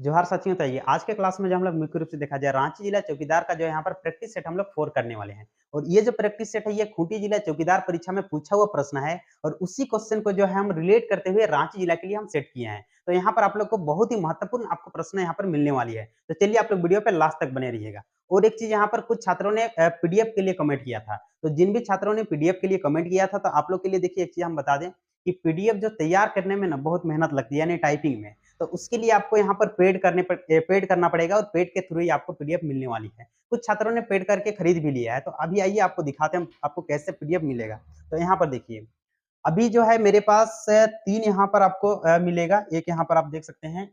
जोहार साथियों, तो आइए आज के क्लास में जो हम लोग मुख्य रूप से देखा जाए रांची जिला चौकीदार का जो है यहाँ पर प्रैक्टिस सेट हम लोग 4 करने वाले हैं। और ये जो प्रैक्टिस सेट है ये खूंटी जिला चौकीदार परीक्षा में पूछा हुआ प्रश्न है और उसी क्वेश्चन को जो है हम रिलेट करते हुए रांची जिला के लिए हम सेट किए हैं। तो यहाँ पर आप लोग को बहुत ही महत्वपूर्ण आपको प्रश्न यहाँ पर मिलने वाली है। तो चलिए आप लोग वीडियो पे लास्ट तक बने रहिएगा। और एक चीज यहाँ पर कुछ छात्रों ने पीडीएफ के लिए कमेंट किया था। तो जिन भी छात्रों ने पीडीएफ के लिए कमेंट किया था तो आप लोग के लिए देखिए एक चीज हम बता दें कि पीडीएफ जो तैयार करने में ना बहुत मेहनत लगती है यानी टाइपिंग में। तो उसके लिए आपको यहाँ पर पेड करना पड़ेगा और पेड के थ्रू ही आपको पीडीएफ मिलने वाली है। कुछ छात्रों ने पेड करके खरीद भी लिया है। तो अभी आइए आपको दिखाते हैं आपको कैसे पीडीएफ मिलेगा। तो यहाँ पर देखिए, अभी जो है मेरे पास 3 यहाँ पर आपको मिलेगा। एक यहाँ पर आप देख सकते हैं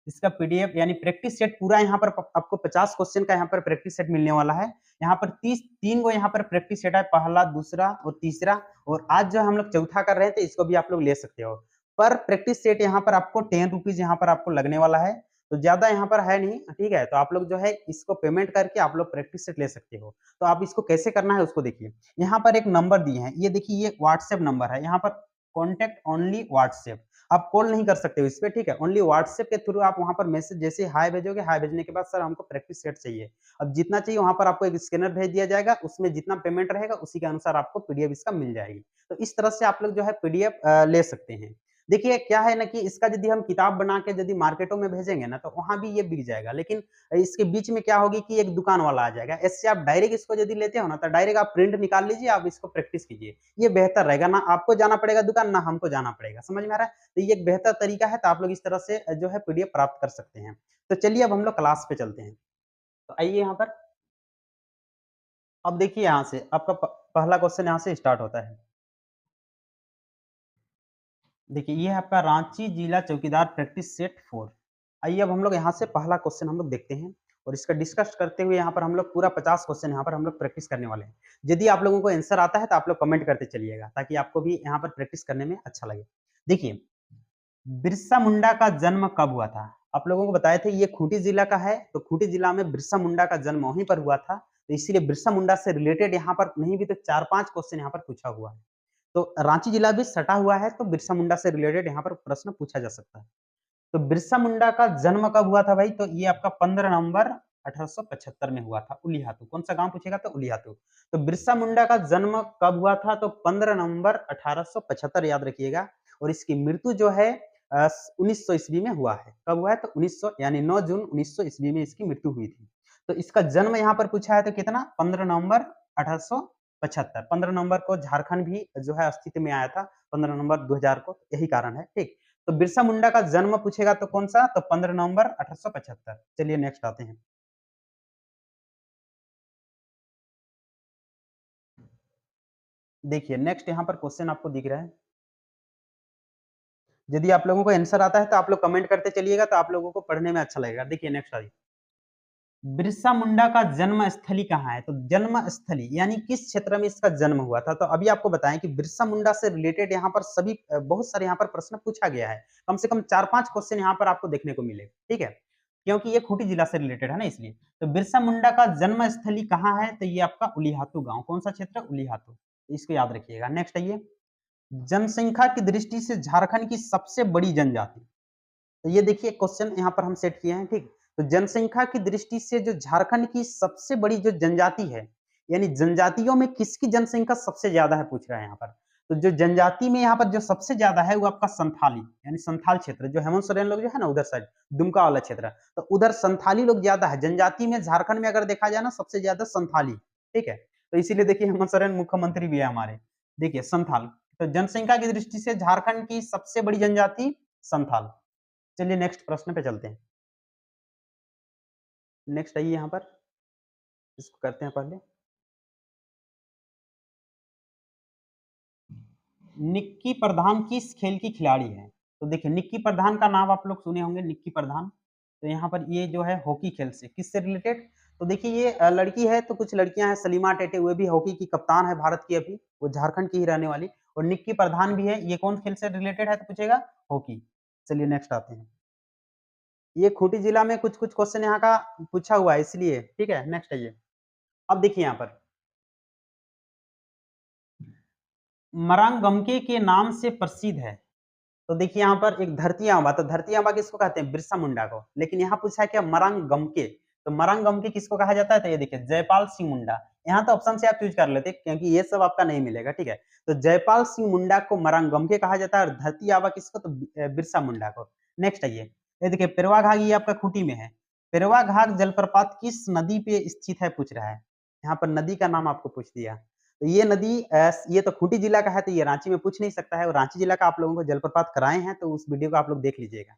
इसका पीडीएफ यानी प्रैक्टिस सेट पूरा यहाँ पर आपको 50 क्वेश्चन का यहाँ पर प्रैक्टिस सेट मिलने वाला है। यहाँ पर 3 गो यहाँ पर प्रैक्टिस सेट है, पहला, दूसरा और तीसरा। और आज जो हम लोग चौथा कर रहे हैं तो इसको भी आप लोग ले सकते हो। पर प्रैक्टिस सेट यहाँ पर आपको 10 रुपीज यहाँ पर आपको लगने वाला है। तो ज्यादा यहाँ पर है नहीं, ठीक है। तो आप लोग जो है इसको पेमेंट करके आप लोग प्रैक्टिस सेट ले सकते हो। तो आप इसको कैसे करना है उसको देखिए। यहाँ पर एक नंबर दिए हैं, ये देखिए ये व्हाट्सएप नंबर है। यहाँ पर कॉन्टेक्ट ओनली व्हाट्सएप, आप कॉल नहीं कर सकते हो इस पे, ठीक है। ओनली व्हाट्सएप के थ्रू आप वहां पर मैसेज जैसे हाय भेजोगे, हाय भेजने के बाद सर हमको प्रैक्टिस सेट चाहिए, अब जितना चाहिए वहां पर आपको एक स्कैनर भेज दिया जाएगा, उसमें जितना पेमेंट रहेगा उसी के अनुसार आपको पीडीएफ इसका मिल जाएगी। तो इस तरह से आप लोग जो है पीडीएफ ले सकते हैं। देखिए क्या है ना कि इसका यदि हम किताब बना के यदि मार्केटों में भेजेंगे ना तो वहां भी ये बिक जाएगा, लेकिन इसके बीच में क्या होगी कि एक दुकान वाला आ जाएगा। ऐसे आप डायरेक्ट इसको यदि लेते हो ना तो डायरेक्ट आप प्रिंट निकाल लीजिए, आप इसको प्रैक्टिस कीजिए। ये बेहतर रहेगा, ना आपको जाना पड़ेगा दुकान, ना हमको जाना पड़ेगा। समझ में आ रहा है? तो ये एक बेहतर तरीका है। तो आप लोग इस तरह से जो है पीडीएफ प्राप्त कर सकते हैं। तो चलिए अब हम लोग क्लास पे चलते हैं। तो आइए यहाँ पर, अब देखिए यहाँ से आपका पहला क्वेश्चन यहाँ से स्टार्ट होता है। देखिए ये है आपका रांची जिला चौकीदार प्रैक्टिस सेट 4। आइए अब हम लोग यहाँ से पहला क्वेश्चन हम लोग देखते हैं और इसका डिस्कस करते हुए यहाँ पर हम लोग पूरा 50 क्वेश्चन यहाँ पर हम लोग प्रैक्टिस करने वाले हैं। यदि आप लोगों को आंसर आता है तो आप लोग कमेंट करते चलिएगा ताकि आपको भी यहाँ पर प्रैक्टिस करने में अच्छा लगे। देखिए, बिरसा मुंडा का जन्म कब हुआ था? आप लोगों को बताए थे ये खूंटी जिला का है, तो खूंटी जिला में बिरसा मुंडा का जन्म वहीं पर हुआ था। तो इसीलिए बिरसा मुंडा से रिलेटेड यहाँ पर नहीं भी तो 4-5 क्वेश्चन यहाँ पर पूछा हुआ है। तो रांची जिला भी सटा हुआ है तो बिरसा मुंडा से रिलेटेड यहाँ पर प्रश्न पूछा जा सकता है। तो बिरसा मुंडा का जन्म कब हुआ था भाई? तो ये आपका 15 नवंबर 1875 में हुआ था, उलिहातू। कौन सा गांव पूछेगा? तो उलिहातू। तो बिरसा मुंडा का जन्म कब हुआ था? तो 15 नवंबर 1875 याद रखिएगा। और इसकी मृत्यु जो है 1900 ईस्वी में हुआ है। कब हुआ है? तो 1900 यानी 9 जून 1900 ईस्वी में इसकी मृत्यु हुई थी। तो इसका जन्म यहाँ पर पूछा है तो कितना? 15 नवंबर 1875। 15 नवंबर को झारखंड भी जो है अस्तित्व में आया था, 15 नवंबर 2000 को, यही कारण है, ठीक। तो बिरसा मुंडा का जन्म पूछेगा तो कौन सा? तो 15 नवंबर 1875। चलिए नेक्स्ट आते हैं। देखिए नेक्स्ट यहाँ पर क्वेश्चन आपको दिख रहा है। यदि आप लोगों को आंसर आता है तो आप लोग कमेंट करते चलिएगा, तो आप लोगों को पढ़ने में अच्छा लगेगा। देखिए नेक्स्ट आइए, बिरसा मुंडा का जन्म स्थली कहाँ है? तो जन्म स्थली यानी किस क्षेत्र में इसका जन्म हुआ था? तो अभी आपको बताएं कि बिरसा मुंडा से रिलेटेड यहाँ पर सभी बहुत सारे यहाँ पर प्रश्न पूछा गया है। कम से कम 4-5 क्वेश्चन यहाँ पर आपको देखने को मिले, ठीक है, क्योंकि ये खूंटी जिला से रिलेटेड है ना, इसलिए। तो बिरसा मुंडा का जन्म स्थली कहाँ है? तो ये आपका उलिहातू गांव। कौन सा क्षेत्र? उलिहातू। इसको याद रखिएगा। नेक्स्ट आइए, जनसंख्या की दृष्टि से झारखंड की सबसे बड़ी जनजाति। तो ये देखिए क्वेश्चन यहाँ पर हम सेट किए हैं, ठीक। तो जनसंख्या की दृष्टि से जो झारखंड की सबसे बड़ी जो जनजाति है, यानी जनजातियों में किसकी जनसंख्या सबसे ज्यादा है पूछ रहा है यहाँ पर। तो जो जनजाति में यहाँ पर जो सबसे ज्यादा है वो आपका संथाली यानी संथाल क्षेत्र, जो हेमंत सोरेन लोग जो है ना उधर साइड दुमका वाला क्षेत्र, तो उधर संथाली लोग ज्यादा है जनजाति में। झारखंड में अगर देखा जाए ना सबसे ज्यादा संथाली, ठीक है। तो इसीलिए देखिए हेमंत सोरेन मुख्यमंत्री भी है हमारे। देखिए संथाल, तो जनसंख्या की दृष्टि से झारखंड की सबसे बड़ी जनजाति संथाल। चलिए नेक्स्ट प्रश्न पे चलते हैं। नेक्स्ट आइए यहाँ पर, इसको करते हैं पहले। निक्की प्रधान किस खेल की खिलाड़ी है? तो देखिए निक्की प्रधान का नाम आप लोग सुने होंगे, निक्की प्रधान। तो यहाँ पर ये जो है हॉकी खेल से किससे रिलेटेड? तो देखिए ये लड़की है, तो कुछ लड़कियां हैं, सलीमा टेटे, वो भी हॉकी की कप्तान है भारत की, अभी वो झारखंड की ही रहने वाली। और निक्की प्रधान भी है, ये कौन खेल से रिलेटेड है? तो पूछेगा हॉकी। चलिए नेक्स्ट आते हैं। ये खूंटी जिला में कुछ कुछ क्वेश्चन यहाँ का पूछा हुआ है इसलिए, ठीक है। नेक्स्ट आइए, अब देखिए यहाँ पर मरांगमके के नाम से प्रसिद्ध है। तो देखिए यहाँ पर एक धरती आंबा, तो धरती आंबा किसको कहते हैं? बिरसा मुंडा को। लेकिन यहाँ पूछा है क्या? मरांग गमके, तो मरांग गमके किसको कहा जाता है? तो ये देखिए जयपाल सिंह मुंडा। यहाँ तो ऑप्शन से आप चूज कर लेते क्योंकि ये सब आपका नहीं मिलेगा, ठीक है। तो जयपाल सिंह मुंडा को मरांग गमके कहा जाता है और धरती आंबा किसको? तो बिरसा मुंडा को। नेक्स्ट आइए, ये देखिए पेरवा घाघ, ये आपका खूंटी में है। पेरवा घाघ जलप्रपात किस नदी पे स्थित है पूछ रहा है। यहाँ पर नदी का नाम आपको पूछ दिया। तो ये नदी ये तो खूंटी जिला का है, तो ये रांची में पूछ नहीं सकता है, और रांची जिला का आप लोगों को जलप्रपात कराए हैं, तो उस वीडियो को आप लोग देख लीजिएगा।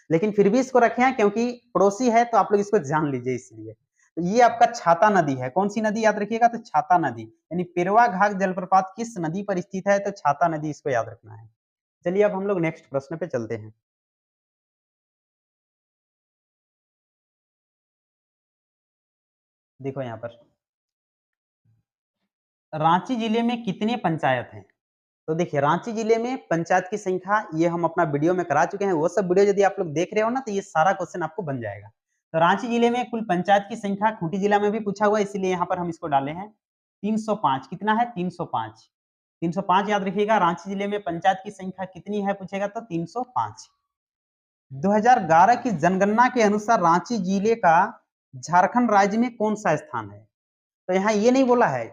लेकिन फिर भी इसको रखे हैं क्योंकि पड़ोसी है, तो आप लोग इसको जान लीजिए इसलिए। तो ये आपका छाता नदी है। कौन सी नदी याद रखिएगा? तो छाता नदी। यानी पेरवा घाघ जलप्रपात किस नदी पर स्थित है? तो छाता नदी, इसको याद रखना है। चलिए अब हम लोग नेक्स्ट प्रश्न पे चलते हैं। देखो यहाँ पर रांची जिले में कितने पंचायत हैं? तो देखिए रांची जिले में पंचायत की संख्या ये हम अपना वीडियो में करा चुके हैं। वो सब वीडियो यदि आप लोग देख रहे हो ना, तो ये सारा क्वेश्चन आपको बन जाएगा। तो रांची जिले में कुल पंचायत की संख्या, खूंटी जिला में भी पूछा हुआ है, इसीलिए यहाँ पर हम इसको डाले हैं 305। कितना है? 305। 305 याद रखिएगा। रांची जिले में पंचायत की संख्या कितनी है पूछेगा तो 305। 2011 की जनगणना के अनुसार रांची जिले का झारखंड राज्य में कौन सा स्थान है? तो यहाँ ये नहीं बोला है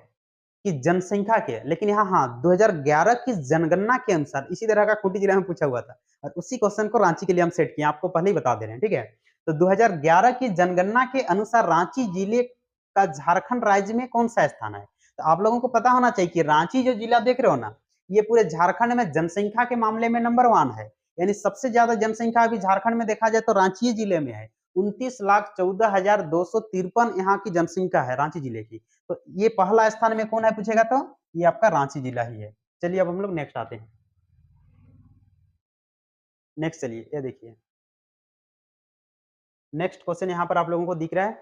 कि जनसंख्या के, लेकिन यहाँ हाँ 2011 की जनगणना के अनुसार, इसी तरह का खूंटी जिला में पूछा हुआ था और उसी क्वेश्चन को रांची के लिए हम सेट किए, आपको पहले ही बता दे रहे हैं, ठीक है। तो 2011 की जनगणना के अनुसार रांची जिले का झारखंड राज्य में कौन सा स्थान है? तो आप लोगों को पता होना चाहिए कि रांची जो जिला देख रहे हो ना, ये पूरे झारखंड में जनसंख्या के मामले में नंबर 1 है। यानी सबसे ज्यादा जनसंख्या अभी झारखंड में देखा जाए तो रांची जिले में है। 29,14,253 यहाँ की जनसंख्या है रांची जिले की। तो ये पहला स्थान में कौन है पूछेगा तो ये आपका रांची जिला ही है। चलिए अब हम लोग नेक्स्ट आते हैं। नेक्स्ट चलिए ये देखिए, नेक्स्ट क्वेश्चन यहाँ पर आप लोगों को दिख रहा है।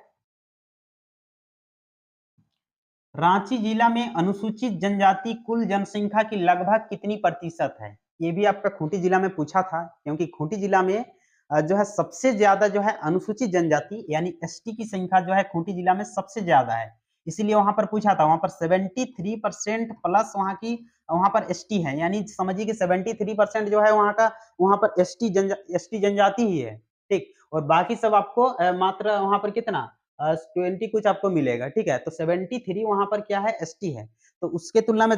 रांची जिला में अनुसूचित जनजाति कुल जनसंख्या की लगभग कितनी प्रतिशत है? ये भी आपका खूंटी जिला में पूछा था, क्योंकि खूंटी जिला में जो है सबसे ज्यादा जो है अनुसूचित जनजाति यानी एसटी की संख्या जो है खूंटी जिला में सबसे ज्यादा है। इसीलिए वहां पर पूछा था, वहां पर 73% प्लस वहां पर एसटी है। यानी समझिए कि 73% जो है वहां पर एसटी जनजाति ही है, ठीक। और बाकी सब आपको मात्र वहां पर कितना 20 कुछ आपको मिलेगा, ठीक है। तो 73 वहां पर क्या है? एसटी है। तो उसके तुलना में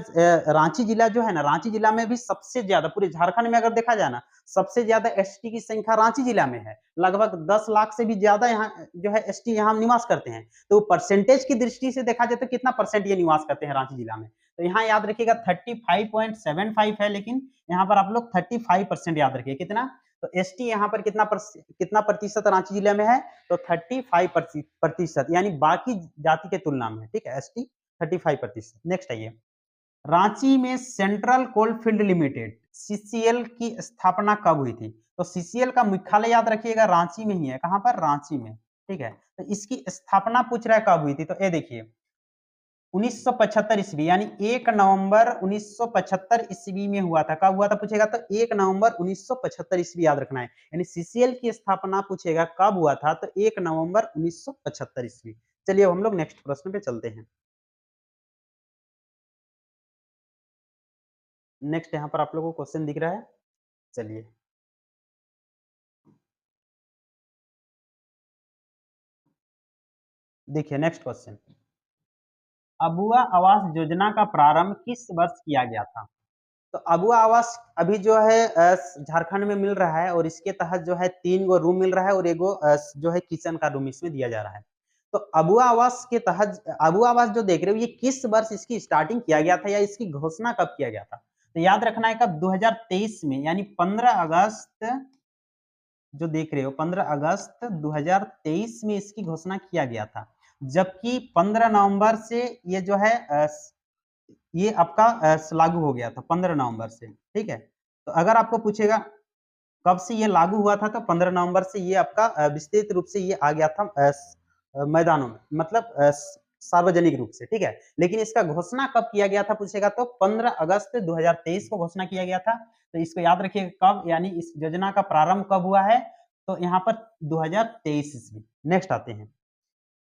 रांची जिला जो है ना, रांची जिला में भी सबसे ज्यादा, पूरे झारखंड में अगर देखा जाए ना, सबसे ज्यादा एसटी की संख्या रांची जिला में है। लगभग 10 लाख से भी ज्यादा यहाँ जो है एसटी यहाँ निवास करते हैं। तो परसेंटेज की दृष्टि से देखा जाए तो कितना परसेंट ये निवास करते हैं रांची जिला में? तो यहाँ याद रखिएगा 35.75 है, लेकिन यहाँ पर आप लोग 35% याद रखिए। कितना? तो एसटी यहाँ पर कितना प्रतिशत रांची जिले में है? तो 35% यानी बाकी जाति के तुलना में, ठीक है। एसटी 35%। नेक्स्ट आइए, रांची में सेंट्रल कोलफील्ड लिमिटेड सीसीएल की स्थापना कब हुई थी? तो सीसीएल का मुख्यालय याद रखिएगा रांची में ही है। कहां पर? रांची में, ठीक है। तो इसकी स्थापना पूछ रहा है कब हुई थी, तो ये देखिए 1975 ईस्वी, यानी 1 नवंबर 1975 ईस्वी में हुआ था। कब हुआ था पूछेगा तो 1 नवंबर 1975 ईस्वी याद रखना है। यानी सीसीएल की स्थापना पूछेगा कब हुआ था, तो 1 नवंबर 1975 ईस्वी। चलिए अब हम लोग नेक्स्ट प्रश्न पे चलते हैं। नेक्स्ट यहाँ पर आप लोगों को क्वेश्चन दिख रहा है, चलिए देखिए नेक्स्ट क्वेश्चन, अबुआ आवास योजना का प्रारंभ किस वर्ष किया गया था? तो अबुआ आवास अभी जो है झारखंड में मिल रहा है, और इसके तहत जो है 3 गो रूम मिल रहा है और एगो जो है किचन का रूम इसमें दिया जा रहा है। तो अबुआ आवास के तहत, अबुआ आवास जो देख रहे हो, ये किस वर्ष इसकी स्टार्टिंग किया गया था या इसकी घोषणा कब किया गया था? तो याद रखना है कब? 2023 में, यानी 15 अगस्त जो देख रहे हो 15 अगस्त 2023 में इसकी घोषणा किया गया था। जबकि 15 नवंबर से ये जो है ये आपका लागू हो गया था 15 नवंबर से, ठीक है। तो अगर आपको पूछेगा कब से ये लागू हुआ था, तो 15 नवंबर से ये आपका विस्तृत रूप से ये आ गया था मैदानों में, मतलब सार्वजनिक रूप से, ठीक है। लेकिन इसका घोषणा कब किया गया था पूछेगा तो 15 अगस्त 2023 को घोषणा किया गया था। तो इसको याद रखिएगा कब, यानी इस योजना का प्रारंभ कब हुआ है, तो यहाँ पर 2023 ईस्वी। नेक्स्ट आते हैं,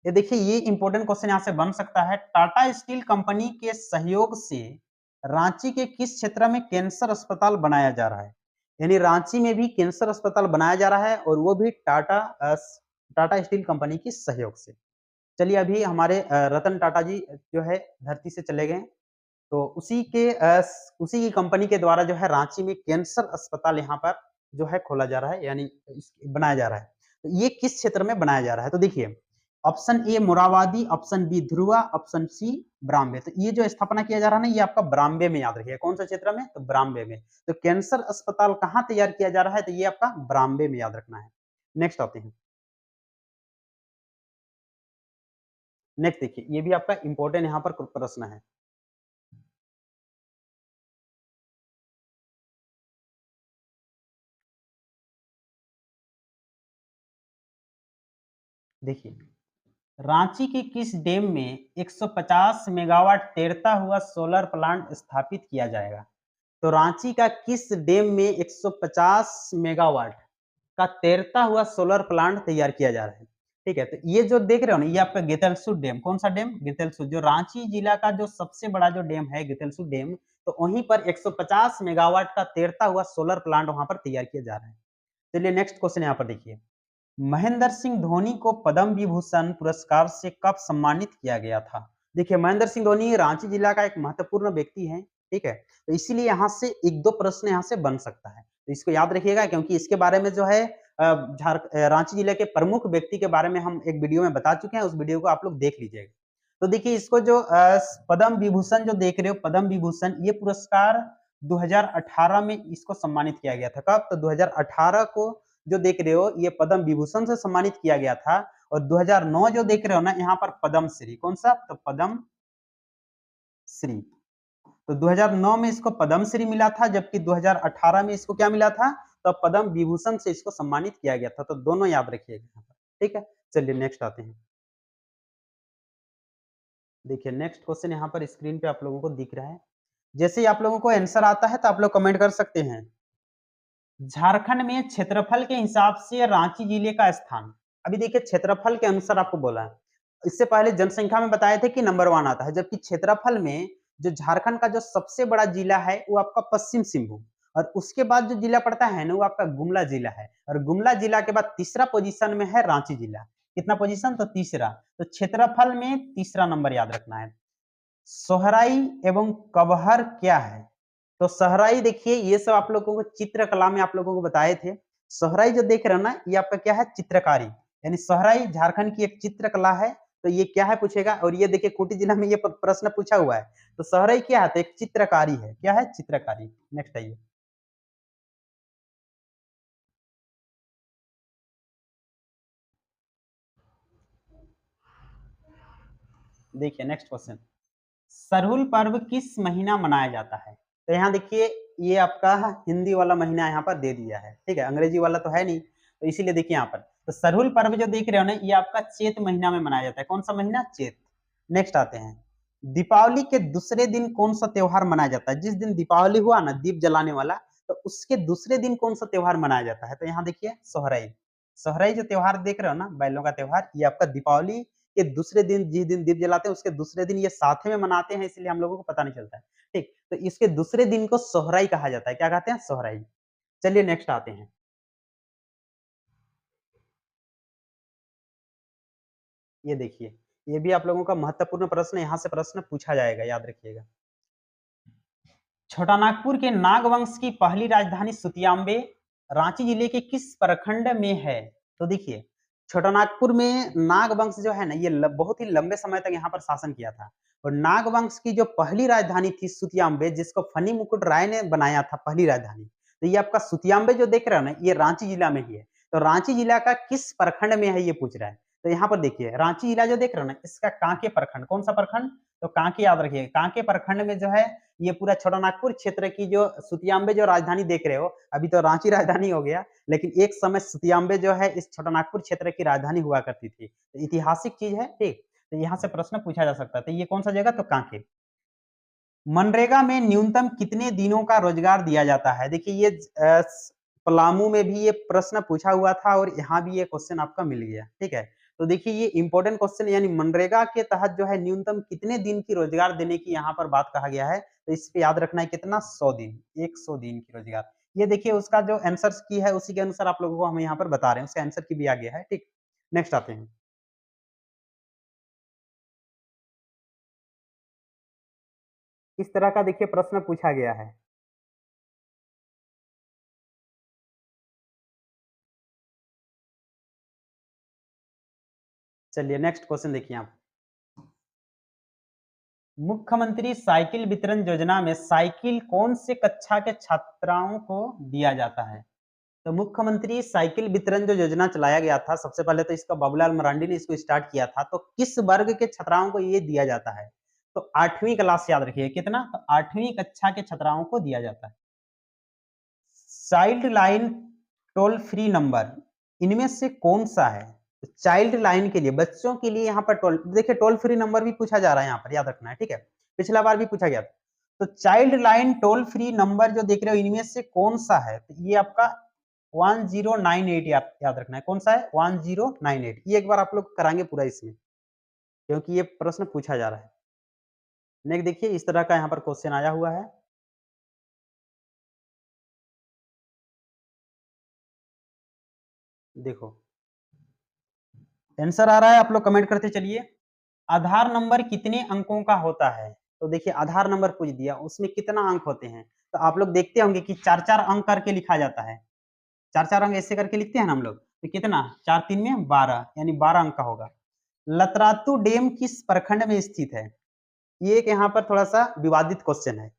ये देखिए ये इंपॉर्टेंट क्वेश्चन यहाँ से बन सकता है। टाटा स्टील कंपनी के सहयोग से रांची के किस क्षेत्र में कैंसर अस्पताल बनाया जा रहा है? यानी रांची में भी कैंसर अस्पताल बनाया जा रहा है और वो भी टाटा स्टील कंपनी की सहयोग से। चलिए अभी हमारे रतन टाटा जी जो है धरती से चले गए, तो उसी की कंपनी के द्वारा जो है रांची में कैंसर अस्पताल यहाँ पर जो है खोला जा रहा है, यानी बनाया जा रहा है। तो ये किस क्षेत्र में बनाया जा रहा है? तो देखिए, option A Morabadi, option B Dhurwa, option C ब्राह्मणे। तो ये जो स्थापना किया जा रहा है ना, ये आपका ब्राह्मणे में याद रखिएगा। कौन सा क्षेत्र में? तो ब्राह्मणे में। तो कैंसर अस्पताल कहाँ तैयार किया जा रहा है? तो ये आपका ब्राह्मणे में याद रखना है। नेक्स्ट आते हैं। नेक्स्ट देखिए, ये भी आपका इंपॉर्टेंट यहाँ पर प्रश्न है। देखिए, रांची के किस डैम में 150 मेगावाट तैरता हुआ सोलर प्लांट स्थापित किया जाएगा? तो रांची का किस डैम में 150 मेगावाट का तैरता हुआ सोलर प्लांट तैयार किया जा रहा है? ठीक है, तो ये जो देख रहे हो ना, ये आपका गेतलसूद डैम। कौन सा डैम? गेतलसूद, जो रांची जिला का जो सबसे बड़ा जो डैम है गेतलसूद डैम, तो वहीं पर 150 मेगावाट का तैरता हुआ सोलर प्लांट वहां पर तैयार किया जा रहा है। चलिए नेक्स्ट क्वेश्चन यहाँ पर देखिए, महेंद्र सिंह धोनी को पद्म विभूषण पुरस्कार से कब सम्मानित किया गया था? देखिए, महेंद्र सिंह धोनी रांची जिला का एक महत्वपूर्ण व्यक्ति है, ठीक है? तो इसीलिए यहाँ से 1-2 प्रश्न यहाँ से बन सकता है। तो इसको याद रखिएगा, क्योंकि इसके बारे में जो है रांची जिले के प्रमुख व्यक्ति के बारे में हम एक वीडियो में बता चुके हैं, उस वीडियो को आप लोग देख लीजिएगा। तो देखिए, इसको जो पद्म विभूषण जो देख रहे हो, पद्म विभूषण, ये पुरस्कार 2018 में इसको सम्मानित किया गया था। कब? तो 2018 को जो देख रहे हो, ये पद्म विभूषण से सम्मानित किया गया था। और 2009 जो देख रहे हो ना, यहाँ पर पद्म श्री। कौन सा? तो पद्म श्री। तो 2009 में इसको पद्म श्री मिला था, जबकि 2018 में इसको क्या मिला था? तो पद्म विभूषण से इसको सम्मानित किया गया था। तो दोनों याद रखिएगा यहाँ पर, ठीक है? चलिए नेक्स्ट आते हैं। देखिए, नेक्स्ट क्वेश्चन यहाँ पर स्क्रीन पे आप लोगों को दिख रहा है। जैसे ही आप लोगों को आंसर आता है तो आप लोग कमेंट कर सकते हैं। झारखंड में क्षेत्रफल के हिसाब से रांची जिले का स्थान। अभी देखिए, क्षेत्रफल के अनुसार आपको बोला है। इससे पहले जनसंख्या में बताए थे कि नंबर 1 आता है, जबकि क्षेत्रफल में जो झारखंड का जो सबसे बड़ा जिला है वो आपका पश्चिम सिंहभूम, और उसके बाद जो जिला पड़ता है ना, वो आपका गुमला जिला है, और गुमला जिला के बाद तीसरा पोजीशन में है रांची जिला। कितना पोजीशन? तो तीसरा। तो क्षेत्रफल में तीसरा नंबर याद रखना है। सोहराई एवं कबहर क्या है? तो सहराई देखिए, ये सब आप लोगों को चित्रकला में आप लोगों को बताए थे। सहराई जो देख रहे हो ना, ये आपका क्या है? चित्रकारी। यानी सहराई झारखंड की एक चित्रकला है। तो ये क्या है पूछेगा, और ये देखिए खूंटी जिला में ये प्रश्न पूछा हुआ है। तो सहराई क्या है? तो एक चित्रकारी है। क्या है? चित्रकारी। नेक्स्ट आइए। देखिए नेक्स्ट क्वेश्चन, सरहुल पर्व किस महीना मनाया जाता है? तो यहाँ देखिए, ये आपका हिंदी वाला महीना यहाँ पर दे दिया है, ठीक है? अंग्रेजी वाला तो है नहीं, तो इसीलिए देखिए यहाँ पर, तो सरहुल पर्व जो देख रहे हो ना, ये आपका चैत महीना में मनाया जाता है। कौन सा महीना? चैत। नेक्स्ट आते हैं, दीपावली के दूसरे दिन कौन सा त्योहार मनाया जाता है? जिस दिन दीपावली हुआ ना, दीप जलाने वाला, तो उसके दूसरे दिन कौन सा त्योहार मनाया जाता है? तो यहाँ देखिए, सोहराई। सोहराई जो त्योहार देख रहे हो ना, बैलों का त्योहार, ये आपका दीपावली के दूसरे दिन, जिस दिन दीप जलाते हैं उसके दूसरे दिन ये साथ में मनाते हैं, इसलिए हम लोगों को पता नहीं चलता है, ठीक? तो इसके दूसरे दिन को सोहराई कहा जाता है। क्या कहते हैं? सोहराई। चलिए नेक्स्ट आते हैं। ये देखिए, ये भी आप लोगों का महत्वपूर्ण प्रश्न है, यहाँ से प्रश्न पूछा जाएगा, याद रखिएगा। छोटानागपुर के नागवंश की पहली राजधानी सुतियाम्बे रांची जिले के किस प्रखंड में है? तो देखिए, छोटानागपुर में नागवंश जो है ना, ये बहुत ही लंबे समय तक यहाँ पर शासन किया था। और नागवंश की जो पहली राजधानी थी सुतियाम्बे, जिसको फनी मुकुट राय ने बनाया था पहली राजधानी, तो ये आपका सुतियाम्बे जो देख रहे हो ना, ये रांची जिला में ही है। तो रांची जिला का किस प्रखंड में है, ये पूछ रहा है। तो यहाँ पर देखिए, रांची जिला जो देख रहे हो ना, इसका कांके प्रखंड। कौन सा प्रखंड? तो कांके याद रखिए। कांके प्रखंड में जो है, ये पूरा छोटानागपुर क्षेत्र की जो सुतियाम्बे जो राजधानी देख रहे हो, अभी तो रांची राजधानी हो गया, लेकिन एक समय सुतियाम्बे जो है इस छोटानागपुर क्षेत्र की राजधानी हुआ करती थी। तो ऐतिहासिक चीज है, ठीक? तो यहाँ से प्रश्न पूछा जा सकता है। तो ये कौन सा जगह? तो कांके। मनरेगा में न्यूनतम कितने दिनों का रोजगार दिया जाता है? देखिए, ये पलामू में भी ये प्रश्न पूछा हुआ था और यहाँ भी ये क्वेश्चन आपका मिल गया, ठीक है? तो देखिए, ये इंपॉर्टेंट क्वेश्चन, यानी मनरेगा के तहत जो है न्यूनतम कितने दिन की रोजगार देने की यहाँ पर बात कहा गया है। तो इस पे याद रखना है कितना? 100 दिन। 100 दिन की रोजगार। ये देखिए उसका जो आंसर्स की है उसी के अनुसार आप लोगों को हम यहाँ पर बता रहे हैं, उसका आंसर की भी आ गया है, ठीक। नेक्स्ट आते हैं। इस तरह का देखिए प्रश्न पूछा गया है। चलिए नेक्स्ट क्वेश्चन देखिए आप। मुख्यमंत्री साइकिल वितरण योजना में साइकिल कौन से कक्षा के छात्राओं को दिया जाता है? तो मुख्यमंत्री साइकिल वितरण जो योजना चलाया गया था, सबसे पहले तो इसका बाबूलाल मरांडी ने इसको स्टार्ट किया था, तो किस वर्ग के छात्राओं को ये दिया जाता है? तो 8वीं क्लास याद रखिए, कितना? तो 8वीं कक्षा के छात्राओं को दिया जाता है। Child line toll free number इनमें से कौन सा है? तो चाइल्ड लाइन के लिए, बच्चों के लिए यहाँ पर टोल, देखिए टोल फ्री नंबर भी पूछा जा रहा है यहाँ पर, याद रखना है, ठीक है। पिछला बार भी पूछा गया था। तो child line toll free number जो देख रहे हो इनमें से कौन सा है? तो ये आपका 1098 याद रखना है। कौन सा है? 1098। ये एक बार आप लोग कराएंगे पूरा इसमें, क्योंकि ये प्रश्न पूछा जा रहा है। नेक्स्ट देखिए, इस तरह का यहाँ पर क्वेश्चन आया हुआ है। देखो आंसर आ रहा है, आप लोग कमेंट करते चलिए। आधार नंबर कितने अंकों का होता है? तो देखिए आधार नंबर पूछ दिया, उसमें कितना अंक होते हैं? तो आप लोग देखते होंगे कि 4-4 अंक करके लिखा जाता है। 4-4 अंक ऐसे करके लिखते हैं ना हम लोग। तो कितना? 4 3 में 12, यानी 12 अंक का होगा। लतरातू डैम किस प्रखंड में स्थित है? ये एक यहाँ पर थोड़ा-सा विवादित क्वेश्चन है।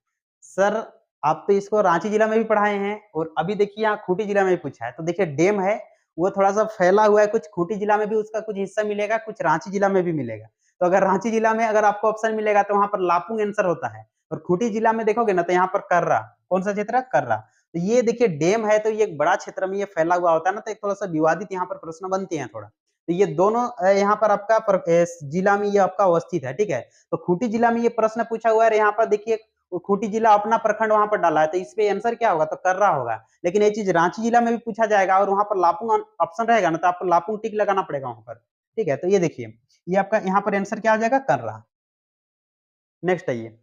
सर, आप तो इसको रांची जिला में भी पढ़ाए हैं और अभी देखिए यहाँ खूंटी जिला में भी पूछा है। तो देखिए डैम है, वो थोड़ा-सा फैला हुआ है, कुछ खूंटी जिला में भी उसका कुछ हिस्सा मिलेगा, कुछ रांची जिला में भी मिलेगा। तो अगर रांची जिला में अगर आपको ऑप्शन मिलेगा तो वहाँ पर लापुंग आंसर होता है, और खूंटी जिला में देखोगे ना तो यहाँ पर कर्रा। कौन-सा क्षेत्र है? कर्रा। तो ये देखिए डैम है, तो ये एक बड़ा क्षेत्र में ये फैला हुआ होता है ना, तो एक थोड़ा-सा विवादित यहाँ पर प्रश्न बनते हैं थोड़ा। तो ये दोनों यहाँ पर आपका जिला में ये आपका अवस्थित है, ठीक है? तो खूंटी जिला में ये प्रश्न पूछा हुआ है और यहाँ पर देखिए वो खूंटी जिला अपना प्रखंड वहां पर डाला है, तो इस पे आंसर क्या होगा? तो कर्रा होगा। लेकिन ये चीज रांची जिला में भी पूछा जाएगा और वहां पर लापुंग ऑप्शन रहेगा ना, तो आपको लापुंग टिक लगाना पड़ेगा वहां पर, ठीक है। तो ये देखिए, ये आपका यहाँ पर आंसर क्या हो जाएगा? कर्रा। नेक्स्ट आइए।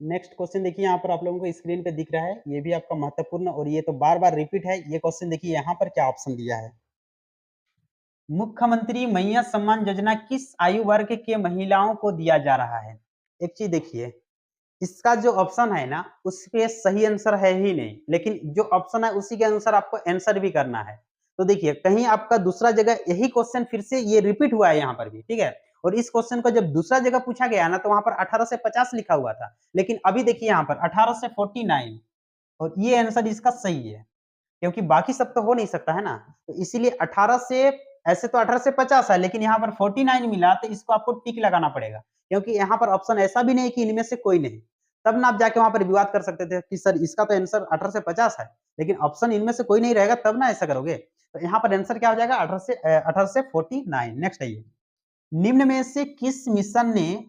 नेक्स्ट क्वेश्चन देखिए, यहाँ पर आप लोगों को स्क्रीन पे दिख रहा है, ये भी आपका महत्वपूर्ण और ये तो बार बार रिपीट है। ये क्वेश्चन देखिए यहाँ पर क्या ऑप्शन दिया है। मुख्यमंत्री मैया सम्मान योजना किस आयु वर्ग के महिलाओं को दिया जा रहा है? एक चीज देखिए, इसका जो ऑप्शन है ना, उसपे सही आंसर है ही नहीं, लेकिन जो ऑप्शन है उसी के अनुसार आपको आंसर भी करना है। तो देखिए कहीं आपका दूसरा जगह यही क्वेश्चन फिर से ये रिपीट हुआ है यहाँ पर भी, ठीक है। और इस क्वेश्चन को जब दूसरा जगह पूछा गया ना, तो वहां पर 18 से 50 लिखा हुआ था, लेकिन अभी देखिए यहाँ पर 18 से 49, और ये आंसर इसका सही है, क्योंकि बाकी सब तो हो नहीं सकता है ना। तो इसीलिए 18 से, ऐसे तो 18 से 50 है, लेकिन यहाँ पर 49 मिला, तो इसको आपको टिक लगाना पड़ेगा, क्योंकि यहाँ पर ऑप्शन ऐसा भी नहीं कि इनमें से कोई नहीं। तब ना आप जाके वहां पर विवाद कर सकते थे कि सर इसका तो आंसर 18 से 50 है, लेकिन ऑप्शन इनमें से कोई नहीं रहेगा, तब ना ऐसा करोगे। तो यहाँ पर आंसर क्या हो जाएगा? 18 से 49। नेक्स्ट आइए। निम्न में से किस मिशन ने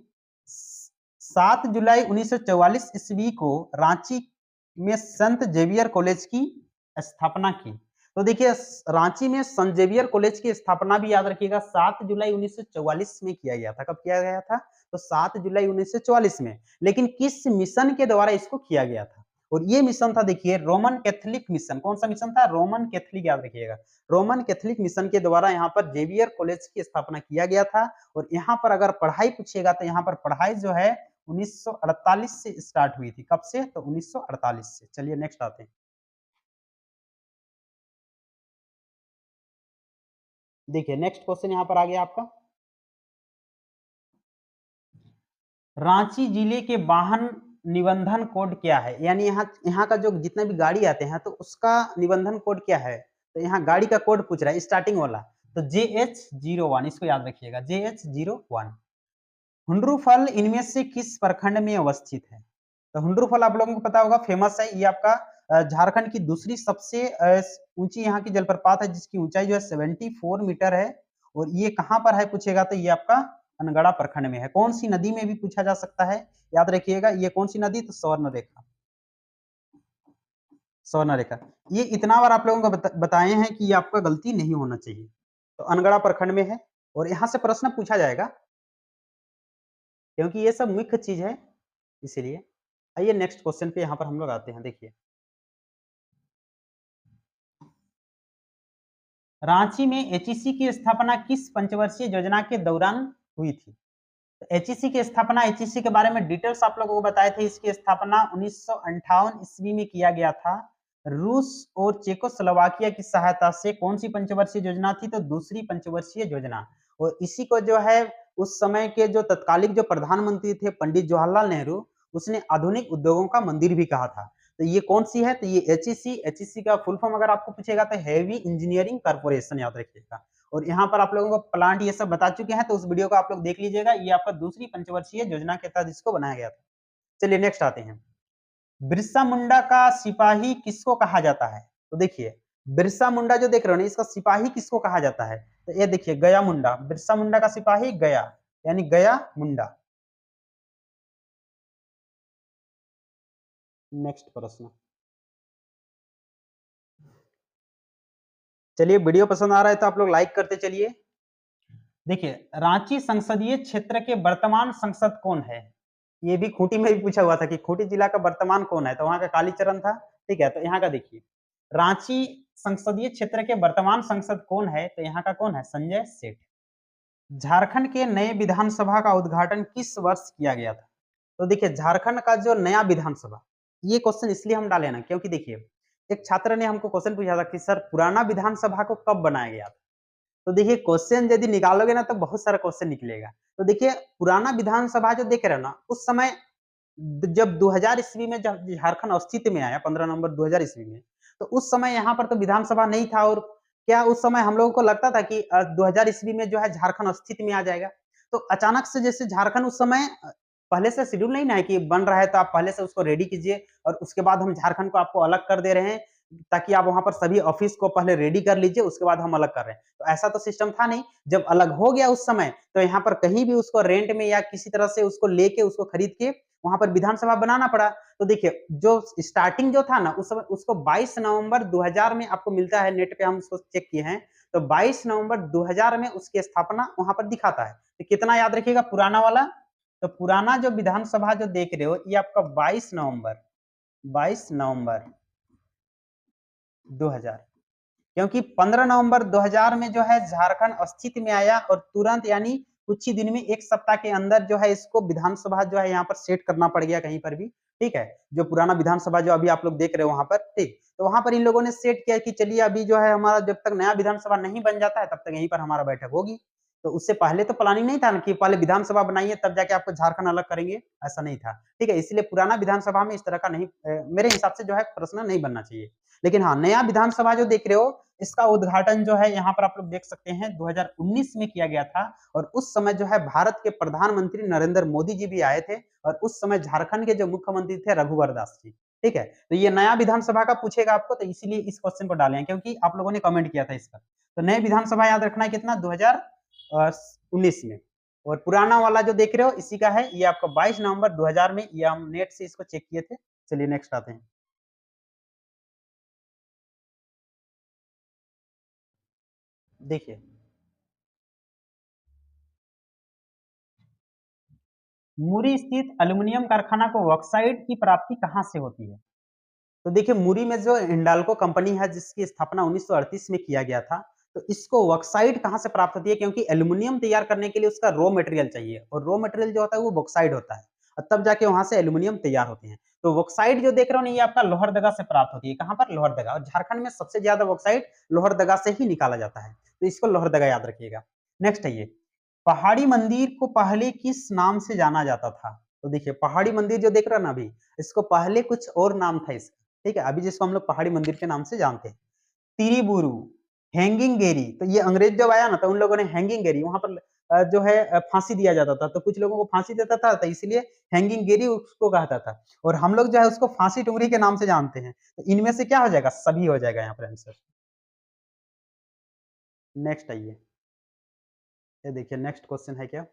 7 जुलाई 1944 ईस्वी को रांची में संत जेवियर कॉलेज की स्थापना की? तो देखिए रांची में संत जेवियर कॉलेज की स्थापना भी याद रखिएगा 7 जुलाई 1944 में किया गया था। कब किया गया था? तो 7 जुलाई 1944 में। लेकिन किस मिशन के द्वारा इसको किया गया था? और ये मिशन था देखिए रोमन कैथोलिक मिशन। कौन सा मिशन था? रोमन कैथोलिक, याद रखिएगा। रोमन कैथोलिक मिशन के द्वारा यहाँ पर जेवियर कॉलेज की स्थापना किया गया था। और यहाँ पर अगर पढ़ाई पूछेगा तो यहाँ पर पढ़ाई जो है 1948 से स्टार्ट हुई थी। कब से? तो 1948 से। चलिए नेक्स्ट आते हैं। देखिए नेक्स्ट क्वेश्चन यहाँ पर आ गया आपका। रांची जिले के वाहन निबंधन कोड क्या है? यानी यहाँ यहाँ का जो जितने भी गाड़ी आते हैं तो उसका निबंधन कोड क्या है? तो यहाँ गाड़ी का कोड पूछ रहा है स्टार्टिंग वाला। तो JH01, इसको याद रखिएगा, JH01। हुंड्रू फल इनमें से किस प्रखंड में अवस्थित है? तो हुंड्रू फल आप लोगों को पता होगा, फेमस है ये आपका। झारखंड की दूसरी सबसे ऊंची यहाँ की जलप्रपात है, जिसकी ऊंचाई जो है 74 मीटर है। और ये कहाँ पर है पूछेगा तो ये आपका अनगढ़ा प्रखंड में है। कौन सी नदी में भी पूछा जा सकता है, याद रखिएगा। ये कौन सी नदी? तो स्वर्ण रेखा। स्वर्ण रेखा। ये इतना बार आप लोगों को बताए हैं कि ये आपका गलती नहीं होना चाहिए। तो अनगढ़ा प्रखंड में है, और यहाँ से प्रश्न पूछा जाएगा, क्योंकि ये सब मुख्य चीज है, इसीलिए। आइए नेक्स्ट क्वेश्चन पे यहाँ पर हम लोग आते हैं। देखिए, रांची में एचईसी की स्थापना किस पंचवर्षीय योजना के दौरान हुई थी? एचईसी की स्थापना, एचईसी के बारे में डिटेल्स आप लोगों को बताए थे। इसकी स्थापना 1958 ईस्वी में किया गया था। रूस और चेकोस्लोवाकिया की सहायता से कौन सी पंचवर्षीय योजना थी? तो दूसरी पंचवर्षीय योजना। और इसी को जो है उस समय के जो तत्कालिक जो प्रधानमंत्री थे पंडित जवाहरलाल नेहरू, उसने आधुनिक उद्योगों का मंदिर भी कहा था। तो ये कौन सी है? तो ये एचईसी। एचईसी का फुल फॉर्म अगर आपको पूछेगा तो हैवी इंजीनियरिंग कॉर्पोरेशन, याद रखिएगा। और यहाँ पर आप लोगों को प्लांट ये सब बता चुके हैं, तो उस वीडियो को आप लोग देख लीजिएगा। ये आपका दूसरी पंचवर्षीय योजना के तहत इसको बनाया गया था। चलिए नेक्स्ट आते हैं। बिरसा मुंडा का सिपाही किसको कहा जाता है? तो देखिए, बिरसा मुंडा जो देख रहे हो ना, इसका सिपाही किसको कहा जाता है? तो ये देखिए, गया मुंडा। बिरसा मुंडा का सिपाही गया, यानी गया मुंडा। नेक्स्ट प्रश्न। चलिए, वीडियो पसंद आ रहा है तो आप लोग लाइक करते चलिए। देखिए, रांची संसदीय क्षेत्र के वर्तमान सांसद कौन है? ये भी खूंटी में भी पूछा हुआ था कि खूंटी जिला का वर्तमान कौन है, तो वहां का कालीचरण था। ठीक है, तो यहाँ का देखिए, रांची संसदीय क्षेत्र के वर्तमान सांसद कौन है? तो यहाँ का कौन है? संजय सेठ। झारखंड के नए विधानसभा का उद्घाटन किस वर्ष किया गया था? तो देखिए, झारखंड का जो नया विधानसभा, ये क्वेश्चन इसलिए हम डाले ना, क्योंकि देखिए, एक छात्र ने हमको क्वेश्चन पूछा था कि सर, पुराना विधानसभा को कब बनाया गया था? तो देखिए, क्वेश्चन यदि निकालोगे ना तो बहुत सारा क्वेश्चन निकलेगा। तो देखिए, पुराना विधानसभा जो देख रहे हो ना, उस समय जब 2000 ईस्वी में जब झारखंड अस्तित्व में आया, 15 नवंबर 2000 ईस्वी में, तो उस समय यहाँ पर तो विधानसभा नहीं था। और क्या उस समय हम लोगों को लगता था कि 2000 ईस्वी में जो है झारखंड अस्तित्व में आ जाएगा? तो अचानक से जैसे झारखंड उस समय पहले से शेड्यूल नहीं ना है कि बन रहा है तो आप पहले से उसको रेडी कीजिए और उसके बाद हम झारखंड को आपको अलग कर दे रहे हैं, ताकि आप वहां पर सभी ऑफिस को पहले रेडी कर लीजिए, उसके बाद हम अलग कर रहे हैं। तो ऐसा तो सिस्टम था नहीं। जब अलग हो गया उस समय, तो यहाँ पर कहीं भी उसको रेंट में या किसी तरह से उसको लेके, उसको खरीद के वहां पर विधानसभा बनाना पड़ा। तो देखिए, जो स्टार्टिंग जो था ना उस समय, उसको 22 नवंबर 2000 में आपको मिलता है, नेट पे हम उसको चेक किए हैं। तो 22 नवंबर 2000 में उसकी स्थापना वहां पर दिखाता है। तो कितना याद रखिएगा पुराना वाला? तो पुराना जो विधानसभा जो देख रहे हो, ये आपका 22 नवंबर 2000, क्योंकि 15 नवंबर 2000 में जो है झारखंड अस्तित्व में आया और तुरंत, यानी कुछ ही दिन में, एक सप्ताह के अंदर जो है इसको विधानसभा जो है यहाँ पर सेट करना पड़ गया कहीं पर भी। ठीक है, जो पुराना विधानसभा जो अभी आप लोग देख रहे हो वहां पर, ठीक, तो वहां पर इन लोगों ने सेट किया कि चलिए अभी जो है हमारा जब तक नया विधानसभा नहीं बन जाता है तब तक यहीं पर हमारा बैठक होगी। तो उससे पहले तो प्लानिंग नहीं था ना कि पहले विधानसभा बनाइए तब जाके आपको झारखंड अलग करेंगे, ऐसा नहीं था। ठीक है, इसलिए पुराना विधानसभा में इस तरह का नहीं, मेरे हिसाब से जो है प्रश्न नहीं बनना चाहिए। लेकिन हाँ, नया विधानसभा जो देख रहे हो, इसका उद्घाटन जो है यहाँ पर आप लोग देख सकते हैं 2019 में किया गया था। और उस समय जो है भारत के प्रधानमंत्री नरेंद्र मोदी जी भी आए थे। और उस समय झारखंड के जो मुख्यमंत्री थे रघुवर दास जी। ठीक है, तो ये नया विधानसभा का पूछेगा आपको, तो इसीलिए इस क्वेश्चन को डाले हैं, क्योंकि आप लोगों ने कमेंट किया था इस पर। तो नए विधानसभा याद रखना है कितना? 2019 में। और पुराना वाला जो देख रहे हो इसी का है, ये आपका 22 नवंबर 2000 में, ये हम नेट से इसको चेक किए थे। चलिए नेक्स्ट आते हैं। देखिए, मुरी स्थित एल्यूमीनियम कारखाना को बॉक्साइट की प्राप्ति कहाँ से होती है? तो देखिए, मुरी में जो हिंडाल्को कंपनी है जिसकी स्थापना 1938 में किया गया था, तो इसको बॉक्साइट कहाँ से प्राप्त होती है? क्योंकि एल्यूमीनियम तैयार करने के लिए उसका रॉ मटेरियल चाहिए, और रॉ मटेरियल जो होता है वो बॉक्साइट होता है, और तब जाके वहां से एल्यूमीनियम तैयार होते हैं। तो बॉक्साइट जो देख रहे हो ना, ये आपका लोहरदगा से प्राप्त होती है। कहाँ पर? लोहरदगा। और झारखंड में सबसे ज्यादा बॉक्साइट लोहरदगा से ही निकाला जाता है, तो इसको लोहरदगा याद रखिएगा। नेक्स्ट है ये, पहाड़ी मंदिर को पहले किस नाम से जाना जाता था? तो देखिए, पहाड़ी मंदिर जो देख रहे हो ना अभी, इसको पहले कुछ और नाम था इसका। ठीक है, अभी जिसको हम लोग पहाड़ी मंदिर के नाम से जानते हैं, तिरिबुरु, हैंगिंग गेरी। तो ये अंग्रेज जब आया ना, तो उन लोगों ने हैंगिंग गेरी वहां पर जो है फांसी दिया जाता था, तो कुछ लोगों को फांसी देता था, तो इसलिए हैंगिंग गेरी उसको कहता था। और हम लोग जो है उसको फांसी टुंगरी के नाम से जानते हैं। तो इनमें से क्या हो जाएगा? सभी हो जाएगा यहाँ पर आंसर। नेक्स्ट आइए, ये देखिए नेक्स्ट क्वेश्चन है क्या,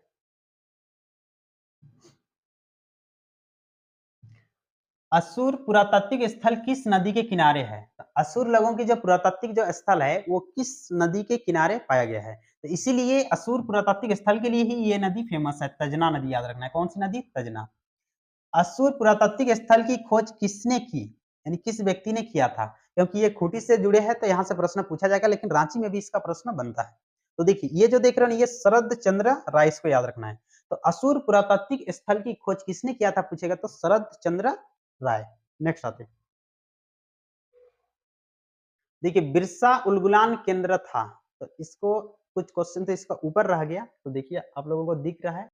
असुर पुरातात्विक स्थल किस नदी के किनारे है? तो असुर लोगों की जो पुरातात्विक जो स्थल है वो किस नदी के किनारे पाया गया है? तो इसीलिए असुर पुरातात्विक स्थल के लिए ही ये नदी फेमस है। तजना नदी याद रखना है। कौन सी नदी? तजना। असुर पुरातात्विक स्थल की खोज किसने की, यानी किस व्यक्ति ने किया था? क्योंकि ये खूंटी से जुड़े हैं तो यहाँ से प्रश्न पूछा जाएगा, लेकिन रांची में भी इसका प्रश्न बनता है। तो देखिए ये जो देख रहे हो ना, ये शरद चंद्र राय, इसको याद रखना है। तो असुर पुरातात्विक स्थल की खोज किसने किया था पूछेगा तो शरद चंद्र राय। नेक्स्ट आते हैं। देखिए बिरसा उलगुलान केंद्र था, तो इसको कुछ क्वेश्चन तो इसका ऊपर रह गया, तो देखिए आप लोगों को दिख रहा है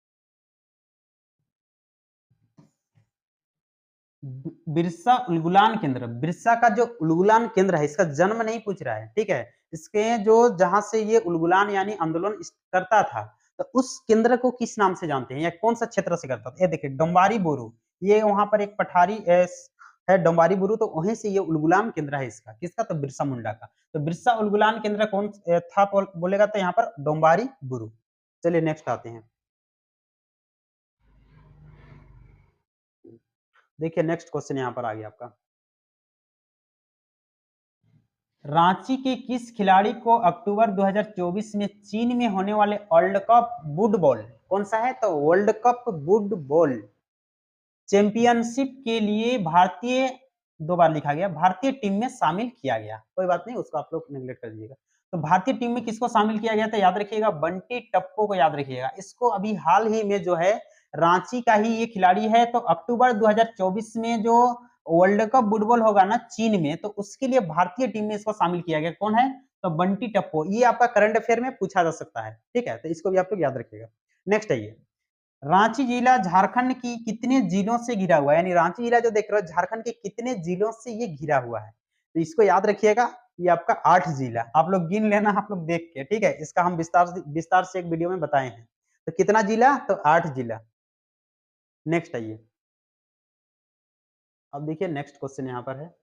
बिरसा उलगुलान केंद्र। बिरसा का जो उलगुलान केंद्र है, इसका जन्म नहीं पूछ रहा है, ठीक है। इसके जो जहां से ये उलगुलान यानी आंदोलन करता था, तो उस केंद्र को किस नाम से जानते हैं या कौन सा क्षेत्र से करता था? ये देखिए डोम्बारी बोरू, ये वहां पर एक पठारी है डोम्बारी बोरू, तो वहीं से ये उलगुलान केंद्र है इसका, किसका? तो बिरसा मुंडा का। तो बिरसा उलगुलान केंद्र कौन था बोलेगा तो यहाँ पर डोम्बारी बोरू। चलिए नेक्स्ट आते हैं। देखिए नेक्स्ट क्वेश्चन यहाँ पर आ गया आपका। रांची के किस खिलाड़ी को अक्टूबर 2024 में चीन में होने वाले वर्ल्ड कप वुडबॉल, कौन सा है तो वर्ल्ड कप वुडबॉल चैंपियनशिप के लिए भारतीय, दो बार लिखा गया, भारतीय टीम में शामिल किया गया? कोई बात नहीं, उसको आप लोग नेग्लेक्ट कर दीजिएगा। तो भारतीय टीम में किसको शामिल किया गया था? याद रखिएगा बंटी टप्पो को याद रखिएगा। इसको अभी हाल ही में जो है रांची का ही ये खिलाड़ी है, तो अक्टूबर 2024 में जो वर्ल्ड कप फुटबॉल होगा ना चीन में, तो उसके लिए भारतीय टीम में इसको शामिल किया गया। कौन है? तो बंटी टप्पो। ये आपका करंट अफेयर में पूछा जा सकता है, ठीक है, तो इसको भी आप लोग याद रखिएगा। नेक्स्ट है ये, रांची जिला झारखंड की कितने जिलों से घिरा हुआ है? यानी रांची जिला जो देख रहे हो झारखंड के कितने जिलों से ये घिरा हुआ है? तो इसको याद रखिएगा, ये आपका 8 जिला, आप लोग गिन लेना, आप लोग देख के, ठीक है। इसका हम विस्तार से एक वीडियो में बताए हैं। तो कितना जिला? तो 8 जिला। नेक्स्ट आइए, अब देखिए नेक्स्ट क्वेश्चन यहाँ पर है।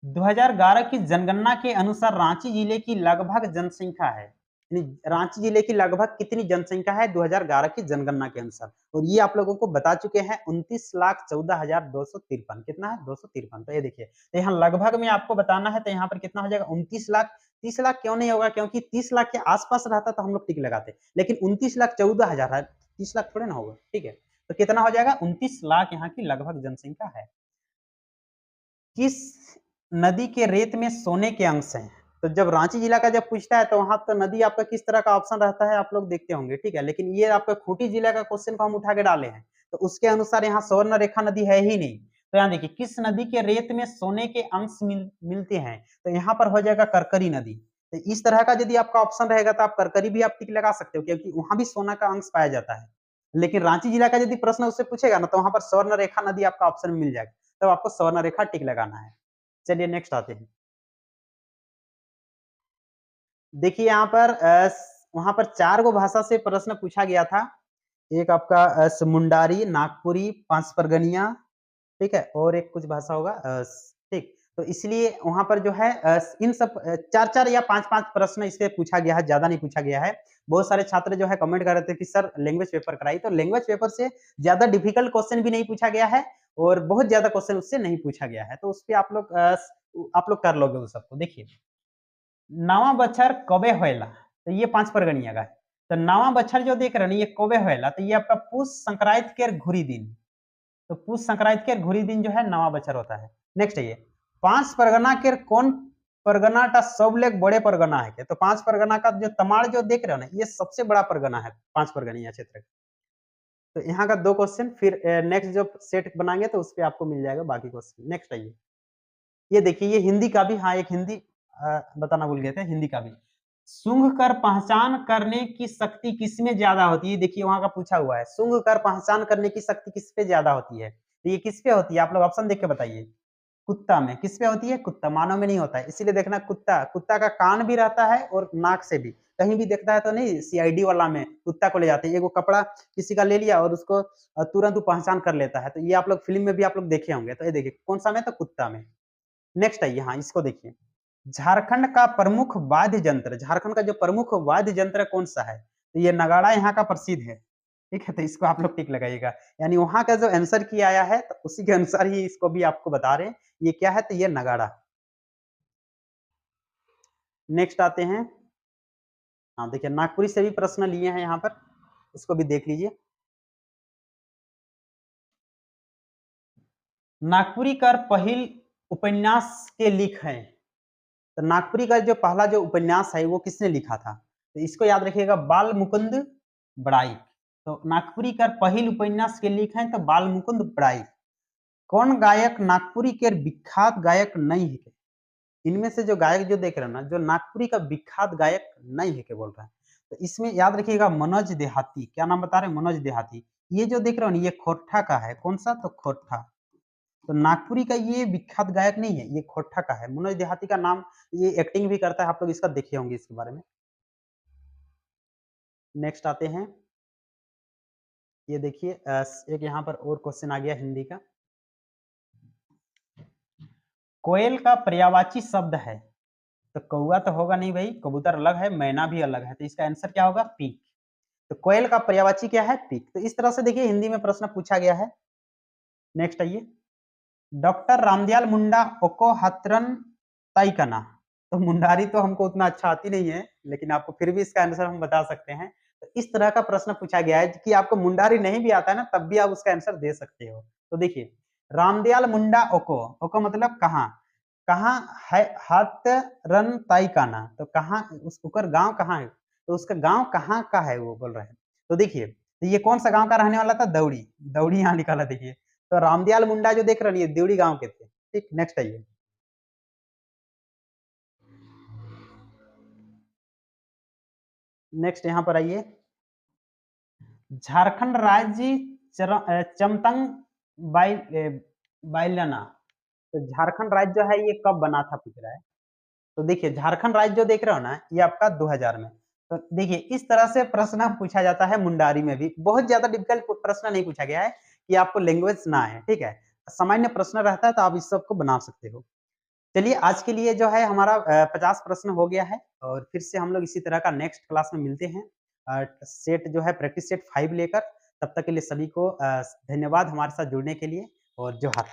2011 की जनगणना के अनुसार रांची जिले की लगभग जनसंख्या है, यानी रांची जिले की लगभग कितनी जनसंख्या है 2011 की जनगणना के अनुसार? और ये आप लोगों को बता चुके हैं 29,14,253। कितना है? 253। तो ये देखिए, तो यहाँ लगभग में आपको बताना है, तो यहाँ पर कितना हो जाएगा? 29 लाख। 30 लाख क्यों नहीं होगा? क्योंकि 30 लाख के आसपास रहता तो हम लोग टिक लगाते, लेकिन 29,14,000 है, 30 लाख थोड़े ना होगा, ठीक है। तो कितना हो जाएगा? 29 लाख यहाँ की लगभग जनसंख्या है। किस नदी के रेत में सोने के अंश हैं? तो जब रांची जिला का जब पूछता है तो वहां तो नदी आपका किस तरह का ऑप्शन रहता है आप लोग देखते होंगे, ठीक है। लेकिन ये आपका खूंटी जिला का क्वेश्चन को हम उठा के डाले हैं, तो उसके अनुसार यहाँ स्वर्ण रेखा नदी है ही नहीं। तो यहाँ देखिए किस नदी के रेत में सोने के अंश मिलते हैं, तो यहाँ पर हो जाएगा करकरी नदी। तो इस तरह का यदि आपका ऑप्शन रहेगा तो आप करकरी भी आप टिक लगा सकते हो, क्योंकि वहां भी सोना का अंश पाया जाता है। लेकिन रांची जिला का यदि प्रश्न उससे पूछेगा ना, तो वहां पर स्वर्ण रेखा नदी आपका ऑप्शन में मिल जाएगा, तब आपको स्वर्ण रेखा टिक लगाना है। चलिए नेक्स्ट आते हैं। देखिए यहाँ पर वहां पर 4 गो भाषा से प्रश्न पूछा गया था। एक आपका मुंडारी, नागपुरी, पांच परगनिया, ठीक है, और एक कुछ भाषा होगा ठीक। तो इसलिए वहां पर जो है इन सब 4-4 या 5-5 प्रश्न इससे पूछा गया है, ज्यादा नहीं पूछा गया है। बहुत सारे छात्र जो है कमेंट कर रहे थे कि सर लैंग्वेज पेपर कराइए, तो लैंग्वेज पेपर से ज्यादा डिफिकल्ट क्वेश्चन भी नहीं पूछा गया है और बहुत ज्यादा क्वेश्चन उससे नहीं पूछा गया है, तो उस पर आप लोग कर लोगे उस सबको। देखिए नवा बछर कबे होएला, तो ये 5 परगनिया का है। तो नवा बछर जो देख रहे हैं ये कबे होएला, तो ये आपका पुष संक्रांति के घुरी दिन, तो पुष संक्रांति के घुरी दिन जो है नवा बछर होता है। नेक्स्ट है ये 5 परगना के कौन परगना का सब ले बड़े परगना है के? तो 5 परगना का जो तमाड़ जो देख रहे हो ना, ये सबसे बड़ा परगना है 5 परगनिया क्षेत्र। तो यहाँ का 2 क्वेश्चन, फिर नेक्स्ट जो सेट बनाएंगे तो उस पे आपको मिल जाएगा बाकी क्वेश्चन। नेक्स्ट आइए, ये देखिए ये हिंदी का भी, हाँ एक हिंदी बताना भूल गए थे, हिंदी का भी। सूंघ कर पहचान करने की शक्ति किसमें ज्यादा होती है? देखिए वहां का पूछा हुआ है, सूंघ कर पहचान करने की शक्ति किस पे ज्यादा होती है? तो ये किस पे होती है? आप लोग ऑप्शन देख के बताइए। कुत्ता में। किस पे होती है? कुत्ता। मानव में नहीं होता है, इसीलिए देखना कुत्ता, कुत्ता का कान भी रहता है और नाक से भी, कहीं भी देखता है तो नहीं, सीआईडी वाला में कुत्ता को ले जाते हैं, वो कपड़ा किसी का ले लिया और उसको तुरंत वो पहचान कर लेता है। तो ये आप लोग फिल्म में भी आप लोग देखे होंगे। तो ये देखिए कौन सा में? तो कुत्ता में। नेक्स्ट आइए, हाँ इसको देखिए, झारखंड का प्रमुख वाद्य यंत्र, झारखंड का जो प्रमुख वाद्य यंत्र कौन सा है? तो ये नगाड़ा यहाँ का प्रसिद्ध है, ठीक है, तो इसको आप लोग टिक लगाइएगा। यानी वहां का जो आंसर किया आया है तो उसी के अनुसार ही इसको भी आपको बता रहे हैं, ये क्या है? तो ये नगाड़ा। नेक्स्ट आते हैं, हाँ देखिए नागपुरी से भी प्रश्न लिए हैं यहाँ पर, इसको भी देख लीजिए। नागपुरी कर पहिल उपन्यास के लिख हैं। तो नागपुरी का जो पहला जो उपन्यास है वो किसने लिखा था? तो इसको याद रखिएगा, बाल मुकुंद बड़ाइक। तो नागपुरी का पहिल उपन्यास के लिख हैं तो बाल मुकुंद बड़ाइक। कौन गायक नागपुरी के विख्यात गायक नहीं है? इनमें से जो गायक जो देख रहे हो ना, जो नागपुरी का विख्यात गायक नहीं है के बोल रहा है। तो इसमें याद रखिएगा मनोज देहाती। क्या नाम बता रहे हैं? मनोज देहाती। ये जो देख रहे हो ना, ये खोरठा का है। कौन सा? तो खोरठा। तो नागपुरी का ये विख्यात गायक नहीं है, ये खोरठा का है। मनोज देहाती का नाम, ये एक्टिंग भी करता है, आप लोग इसका देखे होंगे इसके बारे में। नेक्स्ट आते हैं, ये देखिए एक यहाँ पर और क्वेश्चन आ गया हिंदी का। कोयल का पर्यायवाची शब्द है, तो कौआ तो होगा नहीं भाई, कबूतर अलग है, मैना भी अलग है, तो इसका आंसर क्या होगा? पीक। तो कोयल का पर्यायवाची क्या है? पीक। तो इस तरह से देखिए हिंदी में प्रश्न पूछा गया है। नेक्स्ट आइए, डॉक्टर रामदयाल मुंडा ओको हत्रन ताइकना। तो मुंडारी तो हमको उतना अच्छा आती नहीं है, लेकिन आपको फिर भी इसका आंसर हम बता सकते हैं। तो इस तरह का प्रश्न पूछा गया है कि आपको मुंडारी नहीं भी आता है ना, तब भी आप उसका आंसर दे सकते हो। तो देखिए, रामदयाल मुंडा ओको, ओको मतलब कहाँ, कहाँ है हत रन ताइकाना, तो कहाँ उस उकर गांव कहाँ है, तो उसका गांव कहाँ का है वो बोल रहे हैं। तो देखिए, तो ये कौन सा गांव का रहने वाला था? दौड़ी। दौड़ी यहाँ निकाला देखिए। तो रामदयाल मुंडा जो देख रहे हैं, ये देवड़ी गांव के थे। ठीक, नेक्स्ट आइए। नेक्स्ट यहाँ पर आइए, झारखंड राज्य चमतंग बाइलाना। तो झारखंड राज्य जो है ये कब बना था पूछ रहा है। तो देखिए, झारखंड राज्य जो देख रहे हो ना, ये आपका 2000 में। तो देखिए, इस तरह से प्रश्न पूछा जाता है मुंडारी में भी। बहुत ज्यादा डिफिकल्ट प्रश्न नहीं पूछा गया है कि आपको लैंग्वेज ना है, ठीक है। सामान्य प्रश्न रहता है तो आप इस सबको बना सकते हो। चलिए, आज के लिए जो है हमारा 50 प्रश्न हो गया है, और फिर से हम लोग इसी तरह का नेक्स्ट क्लास में मिलते हैं। सेट जो है प्रैक्टिस सेट 5 लेकर। तब तक के लिए सभी को धन्यवाद हमारे साथ जुड़ने के लिए, और जोहार।